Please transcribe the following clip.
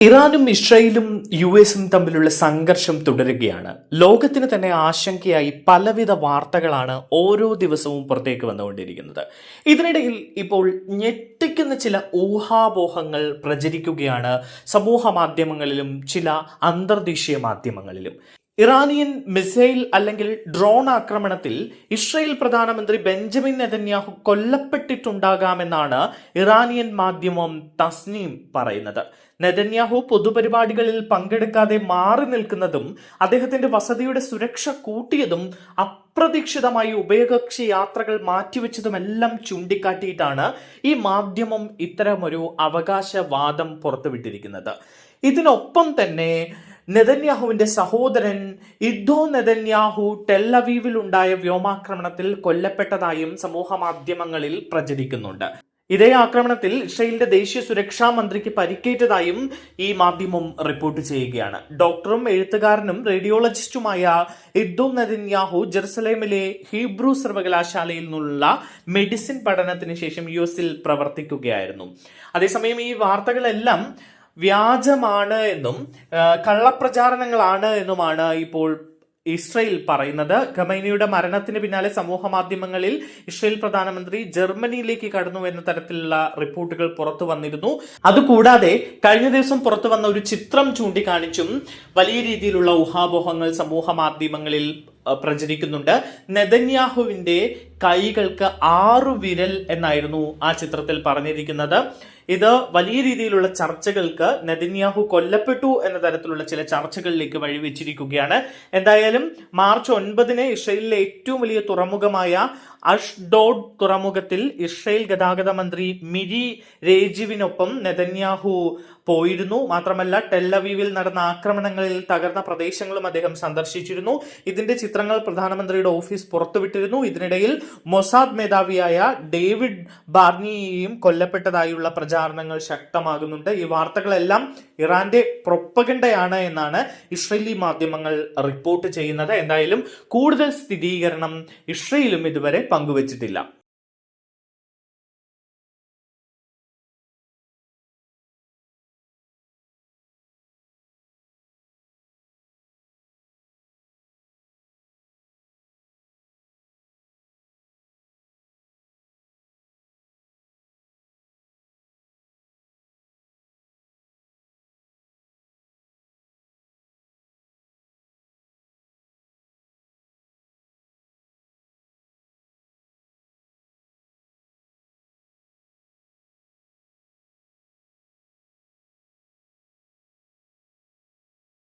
ഇറാനും ഇസ്രായേലും യു.എസും തമ്മിലുള്ള സംഘർഷം തുടരുകയാണ്. ലോകത്തിന് തന്നെ ആശങ്കയായി പലവിധ വാർത്തകളാണ് ഓരോ ദിവസവും പുറത്തേക്ക് വന്നുകൊണ്ടിരിക്കുന്നത്. ഇതിനിടയിൽ ഇപ്പോൾ ഞെട്ടിക്കുന്ന ചില ഊഹാപോഹങ്ങൾ പ്രചരിക്കുകയാണ് സമൂഹ മാധ്യമങ്ങളിലും ചില അന്തർദേശീയ മാധ്യമങ്ങളിലും. ഇറാനിയൻ മിസൈൽ അല്ലെങ്കിൽ ഡ്രോൺ ആക്രമണത്തിൽ ഇസ്രായേൽ പ്രധാനമന്ത്രി ബെഞ്ചമിൻ നെതന്യാഹു കൊല്ലപ്പെട്ടിട്ടുണ്ടാകാമെന്നാണ് ഇറാനിയൻ മാധ്യമം തസ്നീം പറയുന്നത്. നെതന്യാഹു പൊതുപരിപാടികളിൽ പങ്കെടുക്കാതെ മാറി നിൽക്കുന്നതും അദ്ദേഹത്തിന്റെ വസതിയുടെ സുരക്ഷ കൂട്ടിയതും അപ്രതീക്ഷിതമായി ഉഭയകക്ഷി യാത്രകൾ മാറ്റിവെച്ചതുമെല്ലാം ചൂണ്ടിക്കാട്ടിയിട്ടാണ് ഈ മാധ്യമം ഇത്തരമൊരു അവകാശവാദം പുറത്തുവിട്ടിരിക്കുന്നത്. ഇതിനൊപ്പം തന്നെ നെതന്യാഹുവിന്റെ സഹോദരൻ ഇദ്ദോ നെതന്യാഹു ടെൽ-അവീവിൽ ഉണ്ടായ വ്യോമാക്രമണത്തിൽ കൊല്ലപ്പെട്ടതായും സമൂഹ മാധ്യമങ്ങളിൽ പ്രചരിക്കുന്നുണ്ട്. ഇതേ ആക്രമണത്തിൽ ഇസ്രായേലിന്റെ ദേശീയ സുരക്ഷാ മന്ത്രിക്ക് പരിക്കേറ്റതായും ഈ മാധ്യമം റിപ്പോർട്ട് ചെയ്യുകയാണ്. ഡോക്ടറും എഴുത്തുകാരനും റേഡിയോളജിസ്റ്റുമായ ഇദ്ദോ നെതന്യാഹു ജെറുസലേമിലെ ഹീബ്രു സർവകലാശാലയിൽ നിന്നുള്ള മെഡിസിൻ പഠനത്തിന് ശേഷം യു.എസിൽ പ്രവർത്തിക്കുകയായിരുന്നു. അതേസമയം ഈ വാർത്തകളെല്ലാം വ്യാജമാണ് എന്നും കള്ളപ്രചാരണങ്ങളാണ് എന്നുമാണ് ഇപ്പോൾ ഇസ്രായേൽ പറയുന്നത്. ഖമൈനിയുടെ മരണത്തിന് പിന്നാലെ സമൂഹ മാധ്യമങ്ങളിൽ ഇസ്രായേൽ പ്രധാനമന്ത്രി ജർമ്മനിയിലേക്ക് കടന്നു എന്ന തരത്തിലുള്ള റിപ്പോർട്ടുകൾ പുറത്തു വന്നിരുന്നു. അതുകൂടാതെ കഴിഞ്ഞ ദിവസം പുറത്തു വന്ന ഒരു ചിത്രം ചൂണ്ടിക്കാണിച്ചും വലിയ രീതിയിലുള്ള ഊഹാപോഹങ്ങൾ സമൂഹ മാധ്യമങ്ങളിൽ പ്രചരിക്കുന്നുണ്ട്. നെതന്യാഹുവിന്റെ കൈകൾക്ക് 6 വിരൽ എന്നായിരുന്നു ആ ചിത്രത്തിൽ പറഞ്ഞിരിക്കുന്നത്. ഇത് വലിയ രീതിയിലുള്ള ചർച്ചകൾക്ക്, നെതന്യാഹു കൊല്ലപ്പെട്ടു എന്ന തരത്തിലുള്ള ചില ചർച്ചകളിലേക്ക് വഴിവെച്ചിരിക്കുകയാണ്. എന്തായാലും മാർച്ച് 9 ഇസ്രായേലിലെ ഏറ്റവും വലിയ തുറമുഖമായ അഷ്ഡോഡ് തുറമുഖത്തിൽ ഇസ്രായേൽ ഗതാഗത മന്ത്രി മിരി രേജിവിനൊപ്പം നെതന്യാഹു പോയിരുന്നു. മാത്രമല്ല ടെൽ-അവീവിൽ നടന്ന ആക്രമണങ്ങളിൽ തകർന്ന പ്രദേശങ്ങളും അദ്ദേഹം സന്ദർശിച്ചിരുന്നു. ഇതിന്റെ ചിത്രങ്ങൾ പ്രധാനമന്ത്രിയുടെ ഓഫീസ് പുറത്തുവിട്ടിരുന്നു. ഇതിനിടയിൽ മൊസാദ് മേധാവിയായ ഡേവിഡ് ബാർണിയെയും കൊല്ലപ്പെട്ടതായുള്ള പ്രചാരണങ്ങൾ ശക്തമാകുന്നുണ്ട്. ഈ വാർത്തകളെല്ലാം ഇറാന്റെ പ്രൊപ്പഗണ്ടയാണ് എന്നാണ് ഇസ്രായേലി മാധ്യമങ്ങൾ റിപ്പോർട്ട് ചെയ്യുന്നത്. എന്തായാലും കൂടുതൽ സ്ഥിരീകരണം ഇസ്രായേലും ഇതുവരെ പങ്കുവച്ചിട്ടില്ല.